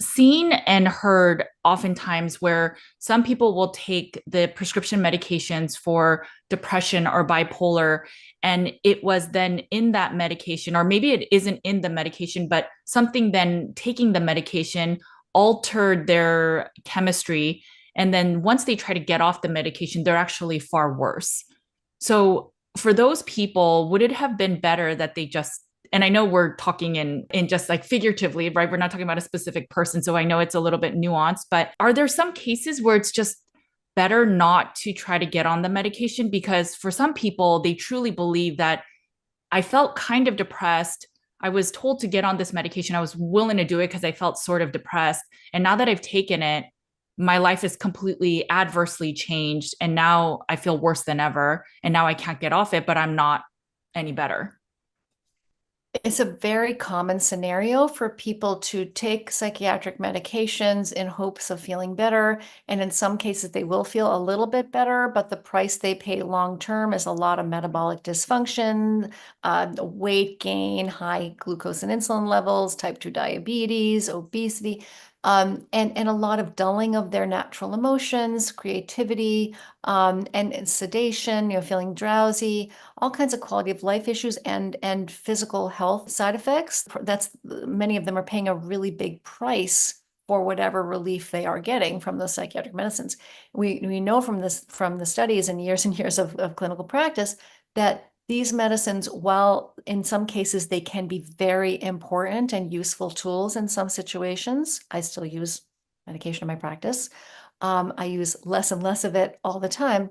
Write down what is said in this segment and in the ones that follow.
seen and heard oftentimes where some people will take the prescription medications for depression or bipolar, and it was then in that medication, or maybe it isn't in the medication, but something then taking the medication altered their chemistry. And then once they try to get off the medication, they're actually far worse. So for those people, would it have been better that they just, and I know we're talking in just like figuratively, right? We're not talking about a specific person. So I know it's a little bit nuanced, but are there some cases where it's just better not to try to get on the medication? Because for some people, they truly believe that I felt kind of depressed. I was told to get on this medication. I was willing to do it because I felt sort of depressed. And now that I've taken it, my life is completely adversely changed. And now I feel worse than ever. And now I can't get off it, but I'm not any better. It's a very common scenario for people to take psychiatric medications in hopes of feeling better. And in some cases, they will feel a little bit better, but the price they pay long term is a lot of metabolic dysfunction, weight gain, high glucose and insulin levels, type 2 diabetes, obesity, and a lot of dulling of their natural emotions, creativity, and sedation, feeling drowsy, all kinds of quality of life issues and physical health side effects. That's many of them are paying a really big price for whatever relief they are getting from those psychiatric medicines. We know from the studies and years of clinical practice that these medicines, while in some cases they can be very important and useful tools in some situations, I still use medication in my practice. I use less and less of it all the time.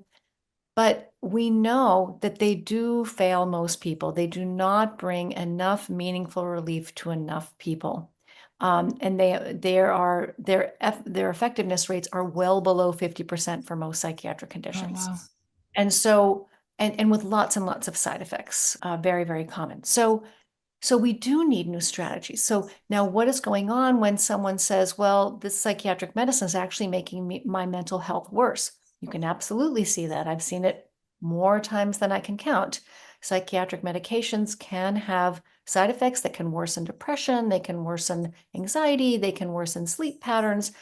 But we know that they do fail most people. They do not bring enough meaningful relief to enough people. And their effectiveness rates are well below 50% for most psychiatric Oh, conditions. wow. And so, and with lots and lots of side effects, very, very common. So we do need new strategies. So now what is going on when someone says, well, this psychiatric medicine is actually making my mental health worse? You can absolutely see that. I've seen it more times than I can count. Psychiatric medications can have side effects that can worsen depression, they can worsen anxiety, they can worsen sleep patterns,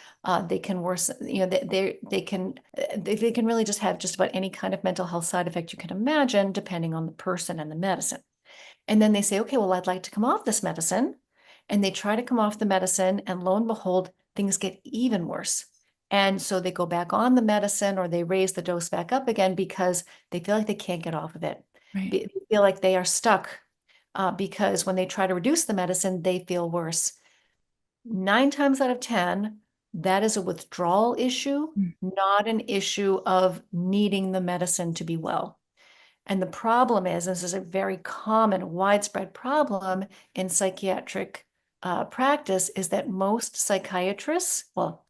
they can worsen, they can really just have just about any kind of mental health side effect you can imagine, depending on the person and the medicine. And then they say, okay, well, I'd like to come off this medicine. And they try to come off the medicine, and lo and behold, things get even worse. And so they go back on the medicine or they raise the dose back up again because they feel like they can't get off of it. Right. They feel like they are stuck because when they try to reduce the medicine, they feel worse. 9 times out of 10, that is a withdrawal issue, Mm. not an issue of needing the medicine to be well. And the problem is, this is a very common, widespread problem in psychiatric practice, is that most psychiatrists, well,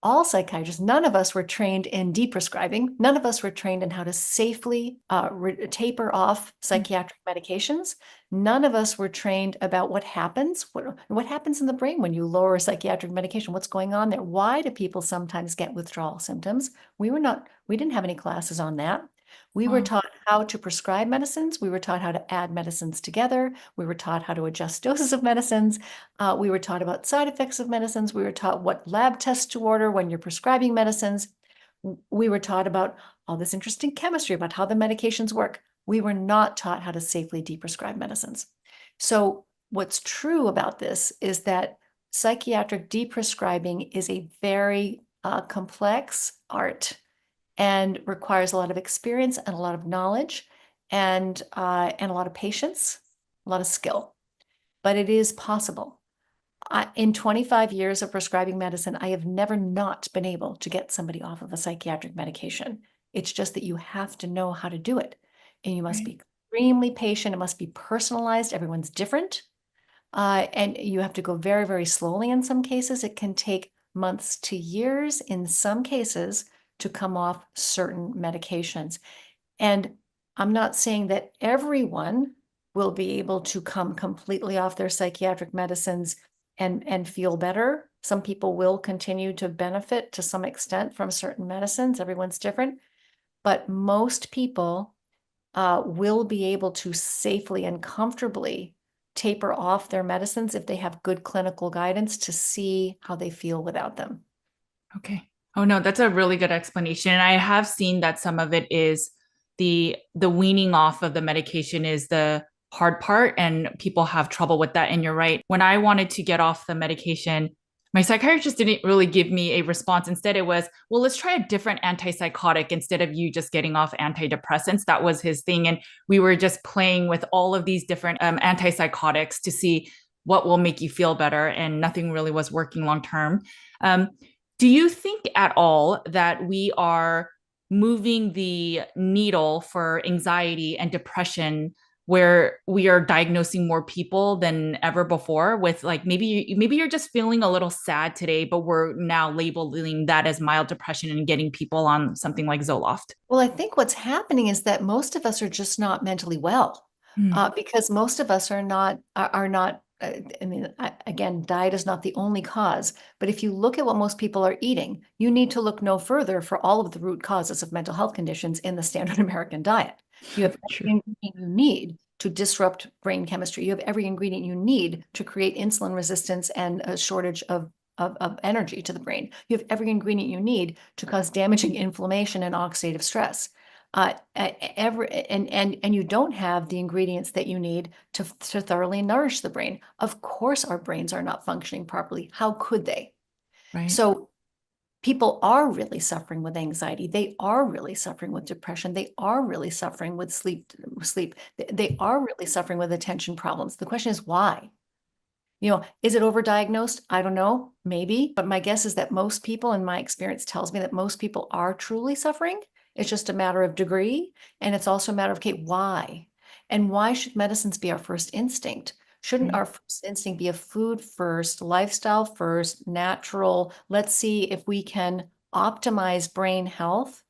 all psychiatrists, none of us were trained in deprescribing. None of us were trained in how to safely taper off psychiatric medications. None of us were trained about what happens in the brain when you lower a psychiatric medication. What's going on there? Why do people sometimes get withdrawal symptoms? We didn't have any classes on that. We were Wow. taught how to prescribe medicines. We were taught how to add medicines together. We were taught how to adjust doses of medicines. We were taught about side effects of medicines. We were taught what lab tests to order when you're prescribing medicines. We were taught about all this interesting chemistry about how the medications work. We were not taught how to safely deprescribe medicines. So what's true about this is that psychiatric deprescribing is a very complex art and requires a lot of experience and a lot of knowledge and a lot of patience, a lot of skill. But it is possible. In 25 years of prescribing medicine, I have never not been able to get somebody off of a psychiatric medication. It's just that you have to know how to do it. And you must Right. be extremely patient. It must be personalized. Everyone's different. And you have to go very, very slowly in some cases. It can take months to years in some cases to come off certain medications. And I'm not saying that everyone will be able to come completely off their psychiatric medicines and feel better. Some people will continue to benefit to some extent from certain medicines. Everyone's different. But most people will be able to safely and comfortably taper off their medicines if they have good clinical guidance to see how they feel without them. Okay. Oh no, that's a really good explanation. And I have seen that some of it is the weaning off of the medication is the hard part, and people have trouble with that. And you're right. When I wanted to get off the medication, my psychiatrist didn't really give me a response. Instead, it was, well, let's try a different antipsychotic instead of you just getting off antidepressants. That was his thing. And we were just playing with all of these different antipsychotics to see what will make you feel better. And nothing really was working long term. Um, do you think at all that we are moving the needle for anxiety and depression where we are diagnosing more people than ever before with like maybe you're just feeling a little sad today, but we're now labeling that as mild depression and getting people on something like Zoloft? Well, I think what's happening is that most of us are just not mentally well, Mm, because most of us are not. I mean, again, diet is not the only cause, but if you look at what most people are eating, you need to look no further for all of the root causes of mental health conditions in the standard American diet. You have true. every ingredient you need to disrupt brain chemistry. You have every ingredient you need to create insulin resistance and a shortage of energy to the brain. You have every ingredient you need to cause damaging inflammation and oxidative stress. And you don't have the ingredients that you need to thoroughly nourish the brain. Of course, our brains are not functioning properly. How could they? Right. So people are really suffering with anxiety. They are really suffering with depression. They are really suffering with sleep. They are really suffering with attention problems. The question is why? Is it overdiagnosed? I don't know, maybe, but my guess is that most people, and my experience tells me that most people are truly suffering. It's just a matter of degree. And it's also a matter of, okay, why? And why should medicines be our first instinct? Shouldn't Right. our first instinct be a food first, lifestyle first, natural? Let's see if we can optimize brain health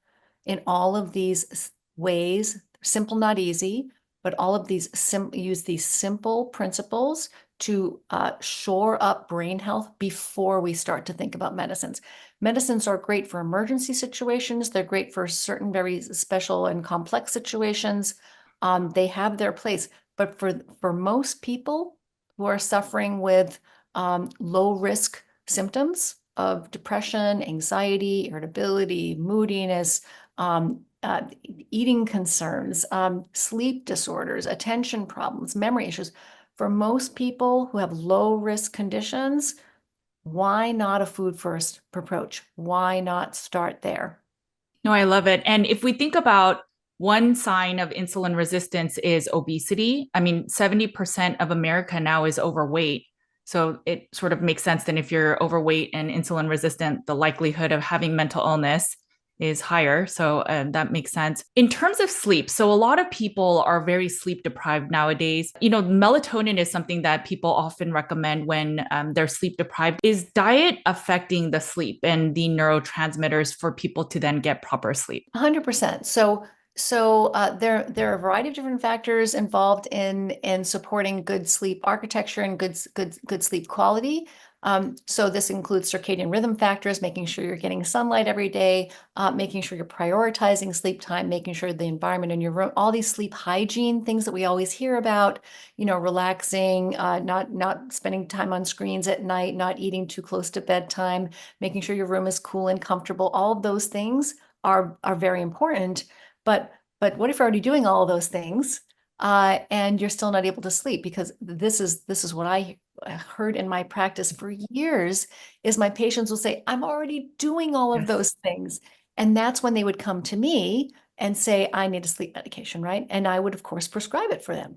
in all of these ways, simple, not easy, but all of these use these simple principles to shore up brain health before we start to think about medicines. Medicines are great for emergency situations. They're great for certain very special and complex situations. They have their place, but for most people who are suffering with low risk symptoms of depression, anxiety, irritability, moodiness, um, uh, eating concerns, sleep disorders, attention problems, memory issues. For most people who have low risk conditions, why not a food first approach? Why not start there? No, I love it. And if we think about one sign of insulin resistance is obesity. I mean, 70% of America now is overweight. So it sort of makes sense then if you're overweight and insulin resistant, the likelihood of having mental illness is higher. So that makes sense. In terms of sleep, so a lot of people are very sleep deprived nowadays. Melatonin is something that people often recommend when they're sleep deprived. Is diet affecting the sleep and the neurotransmitters for people to then get proper sleep? 100%. So there are a variety of different factors involved in supporting good sleep architecture and good sleep quality. So this includes circadian rhythm factors, making sure you're getting sunlight every day, making sure you're prioritizing sleep time, making sure the environment in your room, all these sleep hygiene things that we always hear about, relaxing, not spending time on screens at night, not eating too close to bedtime, making sure your room is cool and comfortable. All of those things are very important. But what if you're already doing all of those things, and you're still not able to sleep? Because this is what I heard in my practice for years is my patients will say, I'm already doing all of Yes. those things. And that's when they would come to me and say, I need a sleep medication, right? And I would, of course, prescribe it for them.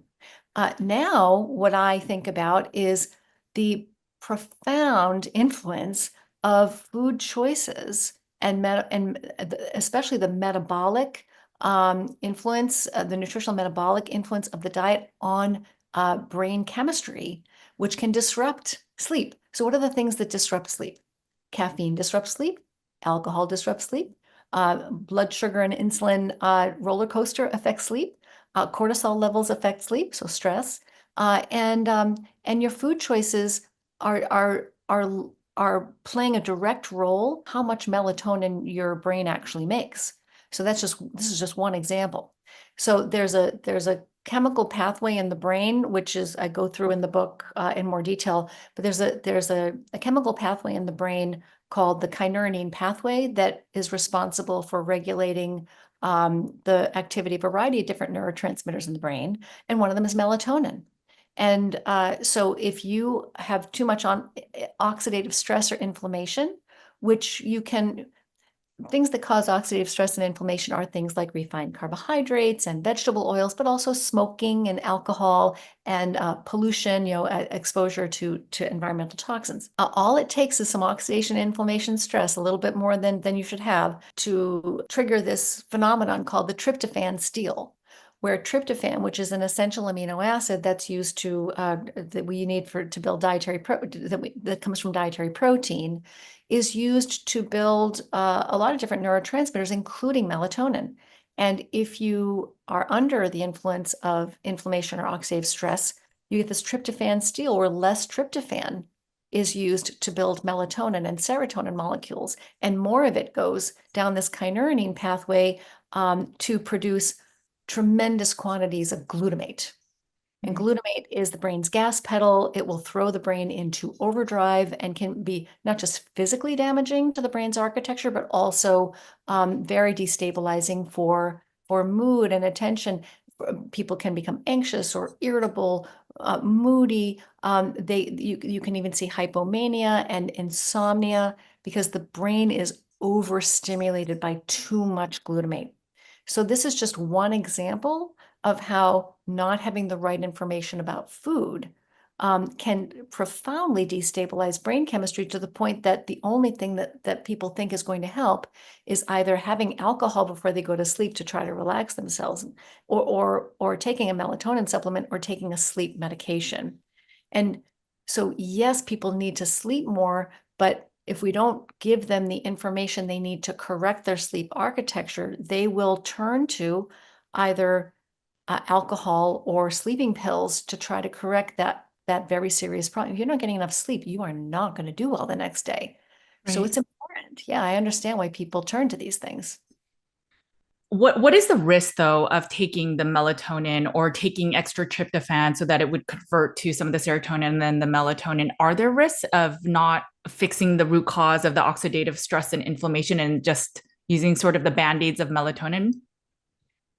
Now, what I think about is the profound influence of food choices and especially the metabolic influence, the nutritional metabolic influence of the diet on brain chemistry, which can disrupt sleep. So, what are the things that disrupt sleep? Caffeine disrupts sleep, alcohol disrupts sleep, blood sugar and insulin roller coaster affects sleep, cortisol levels affect sleep, so stress, and your food choices are are are are playing a direct role how much melatonin your brain actually makes. So this is just one example. So there's a chemical pathway in the brain, which is I go through in the book in more detail, but there's a chemical pathway in the brain called the kynurenine pathway that is responsible for regulating the activity of a variety of different neurotransmitters in the brain, and one of them is melatonin. And so if you have too much on oxidative stress or inflammation, which you can things that cause oxidative stress and inflammation are things like refined carbohydrates and vegetable oils, but also smoking and alcohol and pollution, exposure to environmental toxins. All it takes is some oxidation, inflammation, stress, a little bit more than you should have to trigger this phenomenon called the tryptophan steal, where tryptophan, which is an essential amino acid that's used that we need to build that comes from dietary protein, is used to build a lot of different neurotransmitters, including melatonin. And if you are under the influence of inflammation or oxidative stress, you get this tryptophan steal, where less tryptophan is used to build melatonin and serotonin molecules, and more of it goes down this kynurenine pathway to produce tremendous quantities of glutamate. And glutamate is the brain's gas pedal. It will throw the brain into overdrive and can be not just physically damaging to the brain's architecture, but also very destabilizing for mood and attention. People can become anxious or irritable, moody. You can even see hypomania and insomnia because the brain is overstimulated by too much glutamate. So this is just one example of how not having the right information about food can profoundly destabilize brain chemistry, to the point that the only thing that people think is going to help is either having alcohol before they go to sleep to try to relax themselves, or taking a melatonin supplement, or taking a sleep medication. And so, yes, people need to sleep more, but if we don't give them the information they need to correct their sleep architecture, they will turn to either alcohol or sleeping pills to try to correct that very serious problem. If you're not getting enough sleep, you are not going to do well the next day. So Right. it's important. Yeah, I understand why people turn to these things. What is the risk though of taking the melatonin or taking extra tryptophan so that it would convert to some of the serotonin and then the melatonin? Are there risks of not fixing the root cause of the oxidative stress and inflammation and just using sort of the band-aids of melatonin?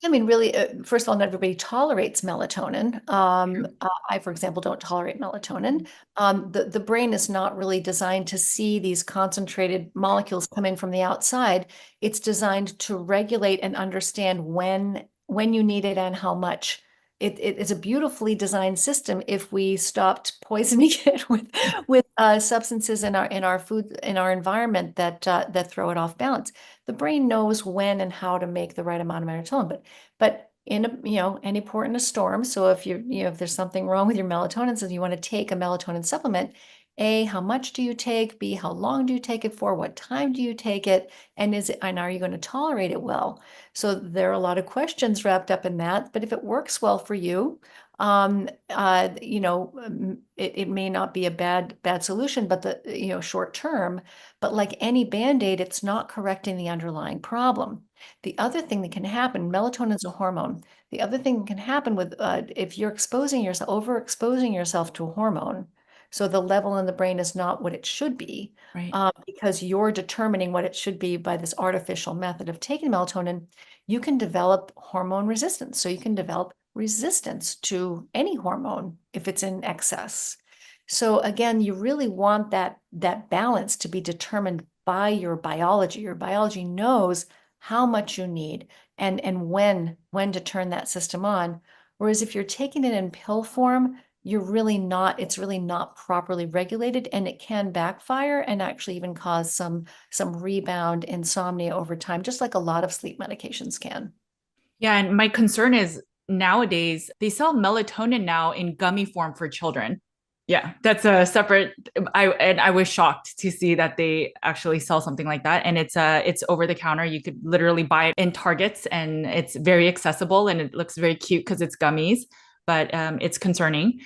I mean, really, first of all, not everybody tolerates melatonin. I, for example, don't tolerate melatonin. The brain is not really designed to see these concentrated molecules come in from the outside. It's designed to regulate and understand when you need it and how much. It is a beautifully designed system if we stopped poisoning it with substances in our food, in our environment, that throw it off balance. The brain knows when and how to make the right amount of melatonin, but any port in a storm. So if there's something wrong with your melatonin, so you want to take a melatonin supplement, A, how much do you take? B, how long do you take it for? What time do you take it? And are you going to tolerate it well? So there are a lot of questions wrapped up in that, but if it works well for you, it may not be a bad solution, but short term, but like any Band-Aid, it's not correcting the underlying problem. The other thing that can happen, melatonin is a hormone. The other thing that can happen with if you're overexposing yourself to a hormone, so the level in the brain is not what it should be, Right. because you're determining what it should be by this artificial method of taking melatonin, you can develop hormone resistance. So you can develop resistance to any hormone if it's in excess. So again, you really want that balance to be determined by your biology. Your biology knows how much you need and when to turn that system on. Whereas if you're taking it in pill form, it's really not properly regulated, and it can backfire and actually even cause some rebound insomnia over time, just like a lot of sleep medications can. Yeah, and my concern is nowadays they sell melatonin now in gummy form for children. Yeah, that's a separate. I was shocked to see that they actually sell something like that, and it's over the counter. You could literally buy it in Targets, and it's very accessible and it looks very cute because it's gummies, but it's concerning.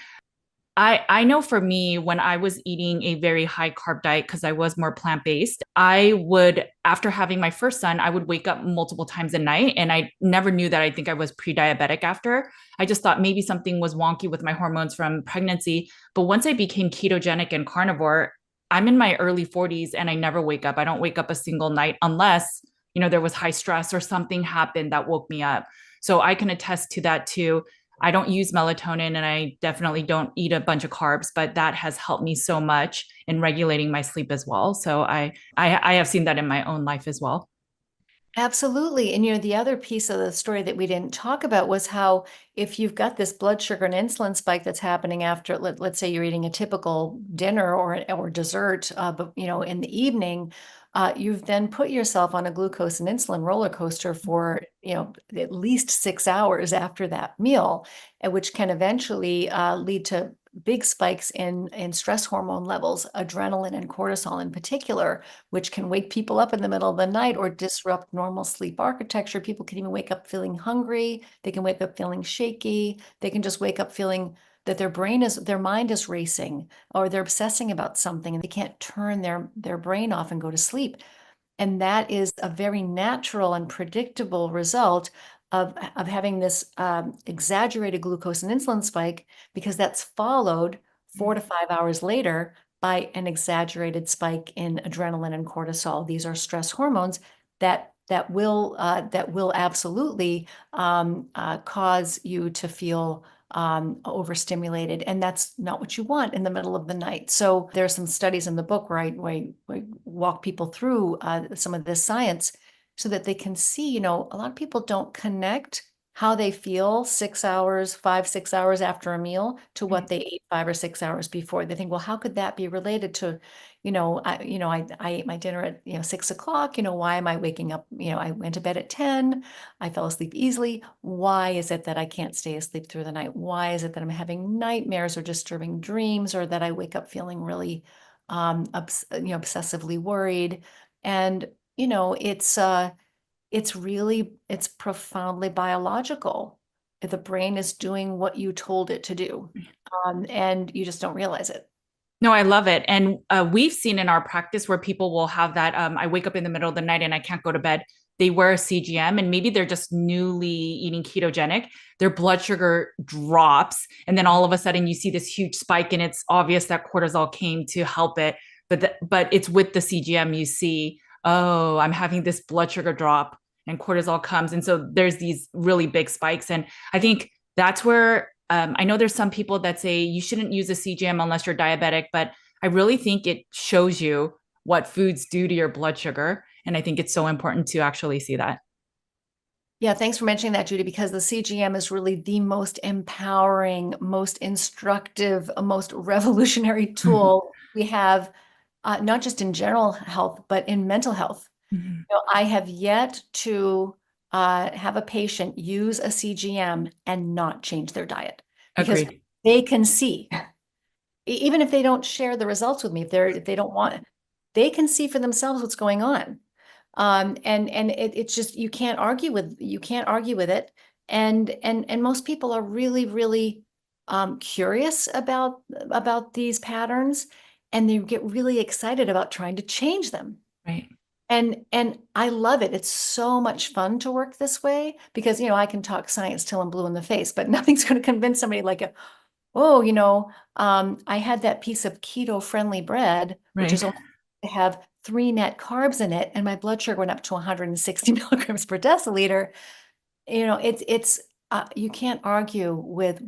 I know for me, when I was eating a very high carb diet, because I was more plant-based, I would, after having my first son, I would wake up multiple times a night. And I never knew that I think I was pre-diabetic after. I just thought maybe something was wonky with my hormones from pregnancy. But once I became ketogenic and carnivore, I'm in my early 40s and I never wake up. I don't wake up a single night unless, there was high stress or something happened that woke me up. So I can attest to that too. I don't use melatonin and I definitely don't eat a bunch of carbs, but that has helped me so much in regulating my sleep as well. So I have seen that in my own life as well. Absolutely. And the other piece of the story that we didn't talk about was how if you've got this blood sugar and insulin spike that's happening after, let's say you're eating a typical dinner or dessert, but in the evening, you've then put yourself on a glucose and insulin roller coaster for, at least 6 hours after that meal, and which can eventually lead to big spikes in stress hormone levels, adrenaline and cortisol in particular, which can wake people up in the middle of the night or disrupt normal sleep architecture. People can even wake up feeling hungry. They can wake up feeling shaky. They can just wake up feeling that their mind is racing, or they're obsessing about something and they can't turn their brain off and go to sleep. And that is a very natural and predictable result of having this exaggerated glucose and insulin spike, because that's followed 4 to 5 hours later by an exaggerated spike in adrenaline and cortisol. These are stress hormones that will absolutely cause you to feel overstimulated, and that's not what you want in the middle of the night. So there's some studies in the book where I walk people through some of this science so that they can see, a lot of people don't connect how they feel 6 hours, 5, 6 hours after a meal to what they ate 5 or 6 hours before. They think, well, how could that be related to, I ate my dinner at, 6 o'clock, why am I waking up? I went to bed at 10, I fell asleep easily. Why is it that I can't stay asleep through the night? Why is it that I'm having nightmares or disturbing dreams, or that I wake up feeling really, obsessively worried? And, it's profoundly biological. The brain is doing what you told it to do, and you just don't realize it. No, I love it. And we've seen in our practice where people will have that. I wake up in the middle of the night and I can't go to bed. They wear a CGM and maybe they're just newly eating ketogenic. Their blood sugar drops. And then all of a sudden you see this huge spike and it's obvious that cortisol came to help it. But it's with the CGM you see, oh, I'm having this blood sugar drop and cortisol comes. And so there's these really big spikes. And I think that's where I know there's some people that say you shouldn't use a CGM unless you're diabetic, but I really think it shows you what foods do to your blood sugar. And I think it's so important to actually see that. Yeah, thanks for mentioning that, Judy, because the CGM is really the most empowering, most instructive, most revolutionary tool we have, not just in general health, but in mental health. I have yet to have a patient use a CGM and not change their diet, because Agreed. they can see, even if they don't share the results with me, if they don't want, they can see for themselves what's going on. And it's just, you can't argue with it. And most people are really, really curious about these patterns, and they get really excited about trying to change them. Right. And I love it. It's so much fun to work this way because, I can talk science till I'm blue in the face, but nothing's going to convince somebody like, oh, I had that piece of keto-friendly bread, which Right. is only to have 3 net carbs in it, and my blood sugar went up to 160 milligrams per deciliter. It's you can't argue with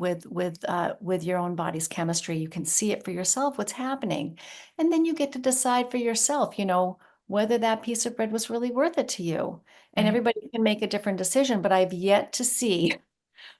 your own body's chemistry. You can see it for yourself, what's happening, and then you get to decide for yourself, whether that piece of bread was really worth it to you. And Right. everybody can make a different decision, but I've yet to see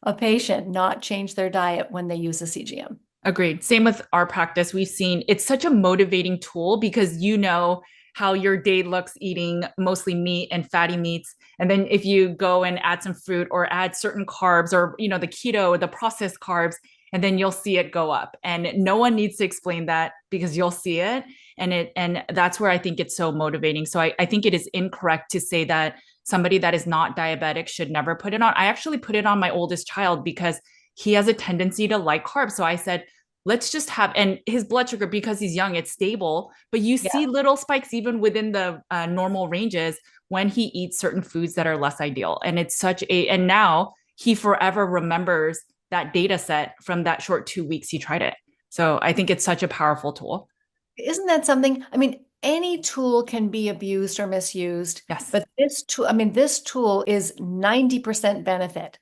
a patient not change their diet when they use a CGM. Agreed. Same with our practice. We've seen it's such a motivating tool because you know how your day looks eating mostly meat and fatty meats. And then if you go and add some fruit or add certain carbs or, the keto, the processed carbs, and then you'll see it go up. And no one needs to explain that because you'll see it. And that's where I think it's so motivating. So I think it is incorrect to say that somebody that is not diabetic should never put it on. I actually put it on my oldest child because he has a tendency to like carbs. So I said, let's just have, and his blood sugar, because he's young, it's stable, but you see little spikes even within the normal ranges when he eats certain foods that are less ideal. And it's such a, and now he forever remembers that data set from that short 2 weeks he tried it. So I think it's such a powerful tool. Isn't that something? I mean, any tool can be abused or misused, Yes. but this tool, I mean, this tool is 90% benefit,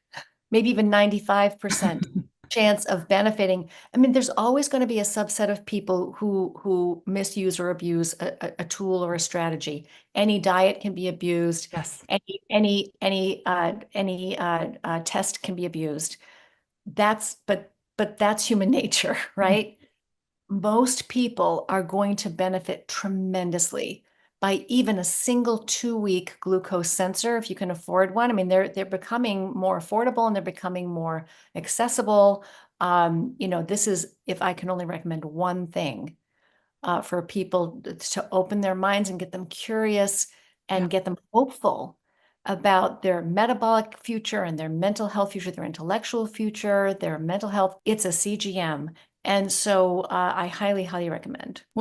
maybe even 95% chance of benefiting. I mean, there's always going to be a subset of people who misuse or abuse a tool or a strategy. Any diet can be abused. Yes. Any test can be abused. But that's human nature, right? Most people are going to benefit tremendously by even a single 2-week glucose sensor, if you can afford one. I mean, they're becoming more affordable and they're becoming more accessible. This is, if I can only recommend one thing for people to open their minds and get them curious Yeah. and get them hopeful about their metabolic future and their mental health future, their intellectual future, their mental health. It's a CGM. And so I highly, highly recommend.